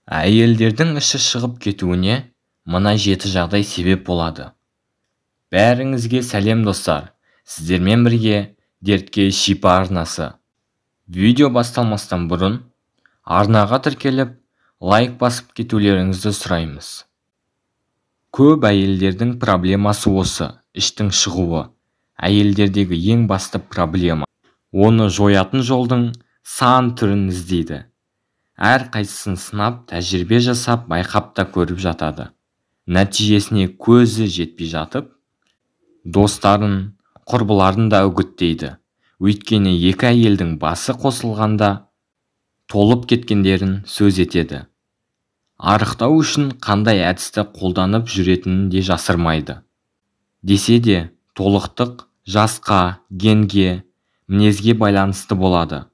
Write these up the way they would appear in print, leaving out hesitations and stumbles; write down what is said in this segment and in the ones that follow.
Әйелдердің іші шығып кетуіне мына 7 жағдай себеп болады. Бәріңізге сәлем достар, сіздермен бірге дертке шипа арнасы. Видео басталмастан бұрын арнаға тіркеліп, лайк басып кетулеріңізді сұраймыз. Көп әйелдердің проблемасы осы, іштің шығуы. Әйелдердегі ең басты проблема. Оны жоятын жолдың сан түрін іздейді. Әр қайсысын сынап, тәжірибе жасап, байқап та көріп жатады. Нәтижесіне көзі жетпей жатып, достарын, құрбыларын да үгіттейді. Өйткені екі әйелдің басы қосылғанда толып кеткендерін сөз етеді. Арықтау үшін қандай әдісті қолданып жүретінін де жасырмайды. Десе де, толықтық жасқа, генге, мінезге байланысты болады.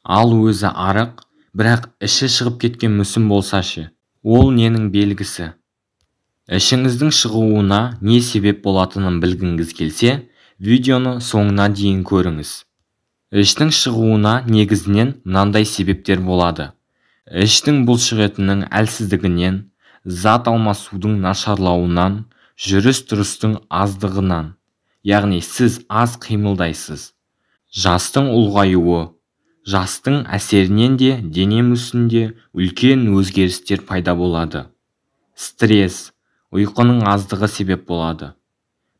Ал өзі арық, бірақ іші шығып кеткен мүсін болсашы, ол ненің белгісі? Ішіңіздің шығуына не себеп болатынын білгіңіз келсе, видеоны соңына дейін көріңіз. Іштің шығуына негізінен мынандай себептер болады. Іштің бұлшықетінің әлсіздігінен, зат алмасудың нашарлауынан, жүріс-тұрыстың аздығынан, яғни сіз аз қимылдайсыз. Жастың ұлғаюы, жастың әсерінен де дене мүсінінде үлкен өзгерістер пайда болады. Стресс, ұйқының аздығы себеп болады.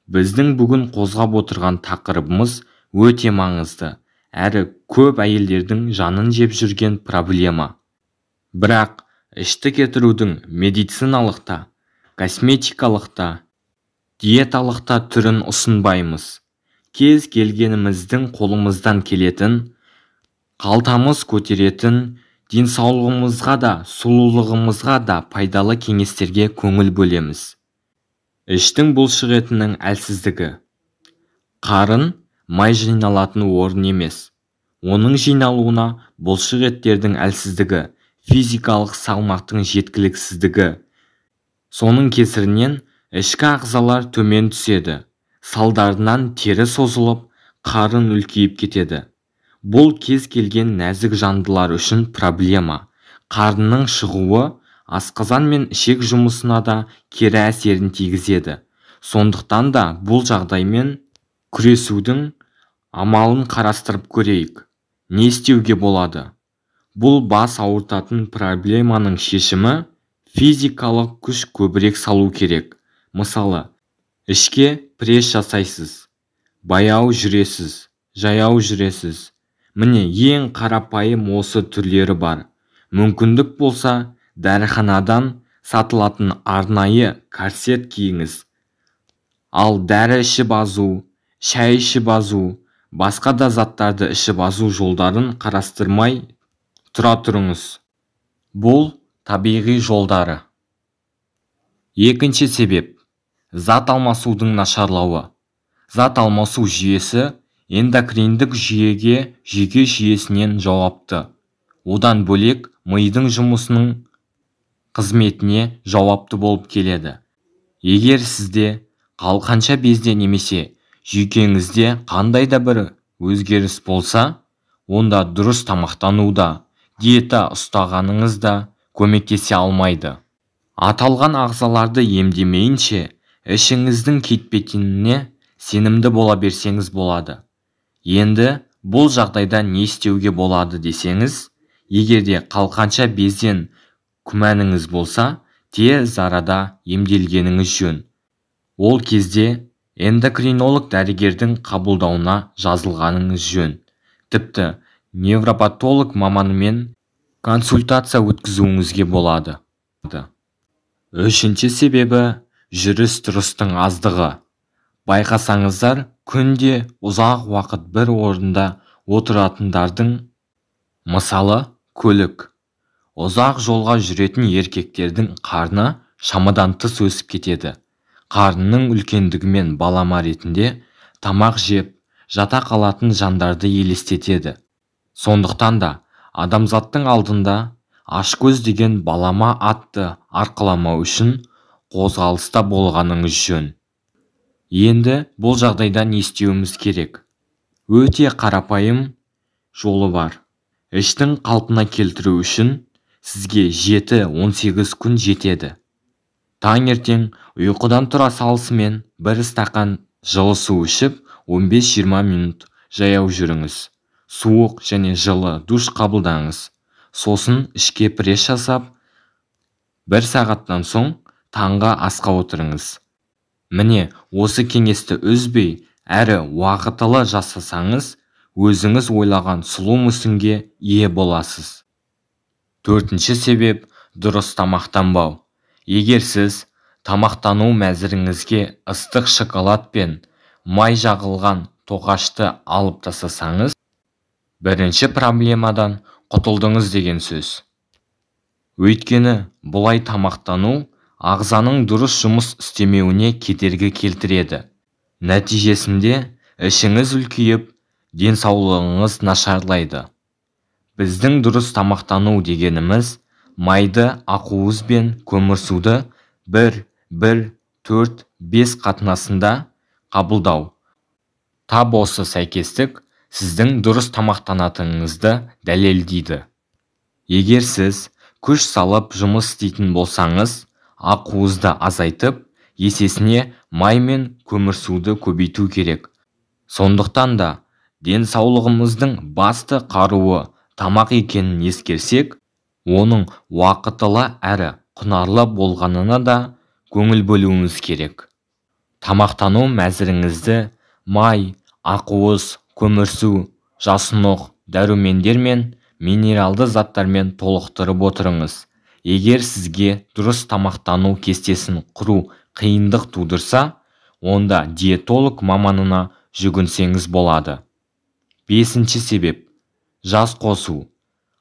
Біздің бүгін қозғап отырған тақырыбымыз өте маңызды, әрі көп әйелдердің жанын жеп жүрген проблема. Бірақ ішті кетірудің медициналық та, косметикалық та, диеталық та түрін ұсынбаймыз. Кез келгеніміздің қолымыздан келетін, қалтамыз көтеретін, денсаулығымызға да, сұлулығымызға да пайдалы кеңестерге көңіл бөлеміз. Іштің бұлшықетінің әлсіздігі. Қарын май жиналатын орын емес. Оның жиналуына бұлшықеттердің әлсіздігі, физикалық салмақтың жеткіліксіздігі. Соның кесірінен ішкі ағзалар төмен түседі. Салдарынан тері созылып, қарын үлкейіп кетеді. Бұл кез келген нәзік жандылар үшін проблема. Қарынның шығуы асқазан мен ішек жұмысына да кері әсерін тигізеді. Сондықтан да бұл жағдаймен күресудің амалын қарастырып көрейік. Не істеуге болады? Бұл бас ауыртатын проблеманың шешімі физикалық күш көбірек салу керек. Мысалы, ішке пресс жасайсыз, баяу жүресіз, жаяу жүресіз. Міне ең қарапайым осы түрлері бар. Мүмкіндік болса, дәріханадан сатылатын арнайы корсет киіңіз. Ал дәрі ішіп азу, шай ішіп азу, басқа да заттарды ішіп азу жолдарын қарастырмай тұра тұрыңыз. Бұл табиғи жолдары. Екінші себеп. Зат алмасудың нашарлауы. Зат алмасу жүйесі эндокриндік жүйеге жүйке жүйесінен жауапты. Одан бөлек мидың жұмысының қызметіне жауапты болып келеді. Егер сізде қалқанша безде немесе жүйкеңізде қандай да бір өзгеріс болса, онда дұрыс тамақтануда, диета ұстағаныңыз да көмектесе алмайды. Аталған ағзаларды емдемейінше, ішіңіздің кетпейтініне сенімді бола берсеңіз болады. Енді бұл жағдайда не істеуге болады десеңіз, егерде қалқанша безден күмәніңіз болса, тез арада емделгеніңіз жөн. Ол кезде эндокринолог дәрігердің қабылдауына жазылғаныңыз жөн. Тіпті невропатолог маманымен консультация өткізуіңізге болады. Үшінші себебі жүріс-тұрыстың аздығы. Байқасаңыздар, күнде ұзақ уақыт бір орында отыратындардың, мысалы, көлік. Ұзақ жолға жүретін еркектердің қарны шамадан тыс өсіп кетеді. Қарнының үлкендігімен балама ретінде тамақ жеп, жата қалатын жандарды елестетеді. Сондықтан да адамзаттың алдында ашкөз деген балама атты арқаламау үшін қозғалыста болғаныңыз жөн. Енді бұл жағдайда не істеуіміз керек? Өте қарапайым жолы бар. Іштің қалпына келтіру үшін сізге 7-18 күн жетеді. Таңертең ұйқыдан тұра салысымен бір стақан жылы су ішіп, 15-20 минут жаяу жүріңіз. Суық және жылы душ қабылдаңыз. Сосын ішке пресс жасап, 1 сағаттан соң таңғы асқа отырыңыз. Міне, осы кеңесті үзбей әрі уақытылы жасасаңыз, өзіңіз ойлаған сұлу мүсінге ие боласыз. 4-ші себеп – дұрыс тамақтанбау. Егер сіз тамақтану мәзіріңізге ыстық шоколад пен май жағылған тоқашты алып тастасаңыз, бірінші проблемадан құтылдыңыз деген сөз. Өйткені бұлай тамақтану ағзаның дұрыс жұмыс істемеуіне кедергі келтіреді. Нәтижесінде ішіңіз үлкейіп, денсаулығыңыз нашарлайды. Біздің дұрыс тамақтану дегеніміз майды, ақуыз бен көмірсуды 1-1-4-5 қатынасында қабылдау. Тап осы сәйкестік сіздің дұрыс тамақтанатыныңызды дәлелдейді. Егер сіз күш салып жұмыс істейтін болсаңыз, ақуызды азайтып, есесіне май мен көмірсуды көбейту керек. Сондықтан да денсаулығымыздың басты қаруы тамақ екенін ескерсек, оның уақытылы әрі құнарлы болғанына да көңіл бөлуіміз керек. Тамақтану мәзіріңізді май, ақуыз, көмірсу, жасұнық, дәрумендер мен минералды заттармен толықтырып отырыңыз. Егер сізге дұрыс тамақтану кестесін құру қиындық тудырса, онда диетолог маманына жүгінсеңіз болады. 5-ші себеп – жас қосу.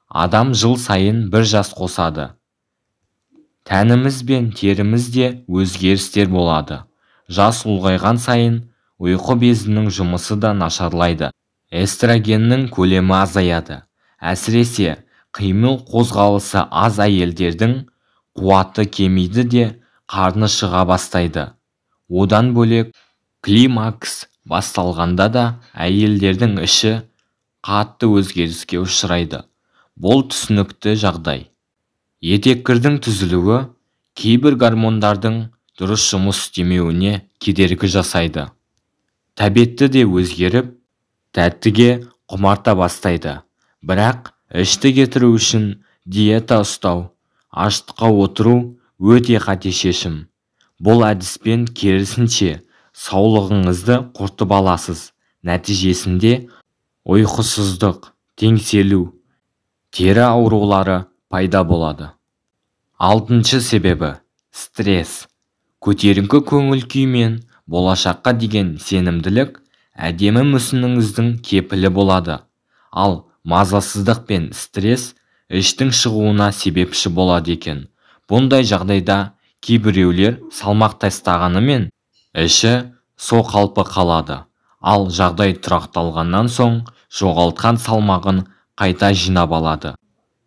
Адам жыл сайын бір жас қосады. Тәніміз бен терімізде өзгерістер болады. Жас ұлғайған сайын ұйқы безінің жұмысы да нашарлайды. Эстрогеннің көлемі азаяды. Әсіресе қимыл қозғалысы аз әйелдердің қуаты кемейді де қарны шыға бастайды. Одан бөлек климакс басталғанда да әйелдердің іші қатты өзгеріске ұшырайды. Бұл түсінікті жағдай. Етеккірдің түзілуі кейбір гормондардың дұрыс жұмыс істемеуіне кедергі жасайды. Тәбетті де өзгеріп, тәттіге құмарта бастайды. Бірақ ішті кетіру үшін диета ұстау, аштыққа отыру өте қате шешім. Бұл әдіспен керісінше саулығыңызды құртып аласыз. Нәтижесінде ұйқысыздық, теңселу, тері аурулары пайда болады. 6-ші себебі – стресс. Көтеріңкі көңіл күй мен болашаққа деген сенімділік әдемі мүсініңіздің кепілі болады. Ал мазасыздық пен стресс іштің шығуына себепші болады екен. Бұндай жағдайда кейбіреулер салмақ тастағанымен іші со қалпы қалады. Ал жағдай тұрақталғаннан соң жоғалтқан салмағын қайта жинап алады.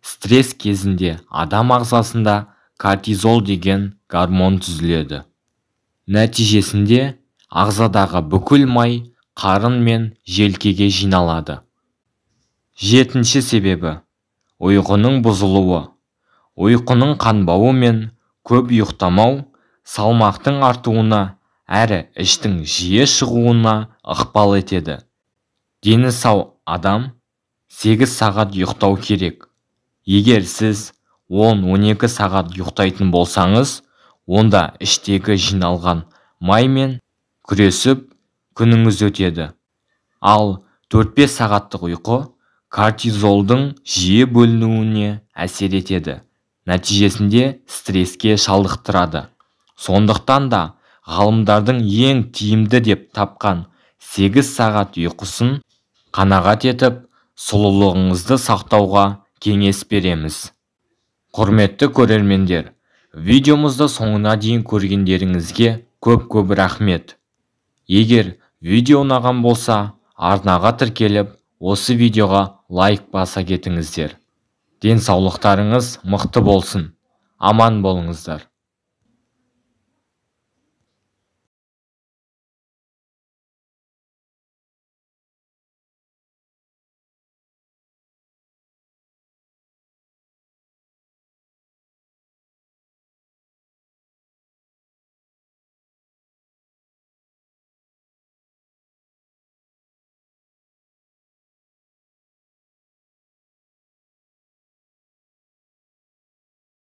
Стресс кезінде адам ағзасында кортизол деген гормон түзіледі. Нәтижесінде ағзадағы бүкіл май қарын мен желкеге жиналады. 7-ші себебі – ұйқының бұзылуы. Ұйқының қанбауы мен көп ұйықтамау салмақтың артуына әрі іштің жиі шығуына ықпал етеді. Дені сау адам 8 сағат ұйықтау керек. Егер сіз 10-12 сағат ұйықтайтын болсаңыз, онда іштегі жиналған маймен күресіп күніңіз өтеді. Ал 4-5 сағаттық ұйқы кортизолдың жиі бөлінуіне әсер етеді. Нәтижесінде стресске шалдықтырады. Сондықтан да ғалымдардың ең тиімді деп тапқан 8 сағат ұйқысын қанағат етіп, сұлулығыңызды сақтауға кеңес береміз. Құрметті көрермендер, видеомызды соңына дейін көргендеріңізге көп рахмет. Егер видео ұнаған болса, арнаға тіркеліп, осы видеоға лайк баса кетіңіздер. Денсаулықтарыңыз мықты болсын. Аман болыңыздар.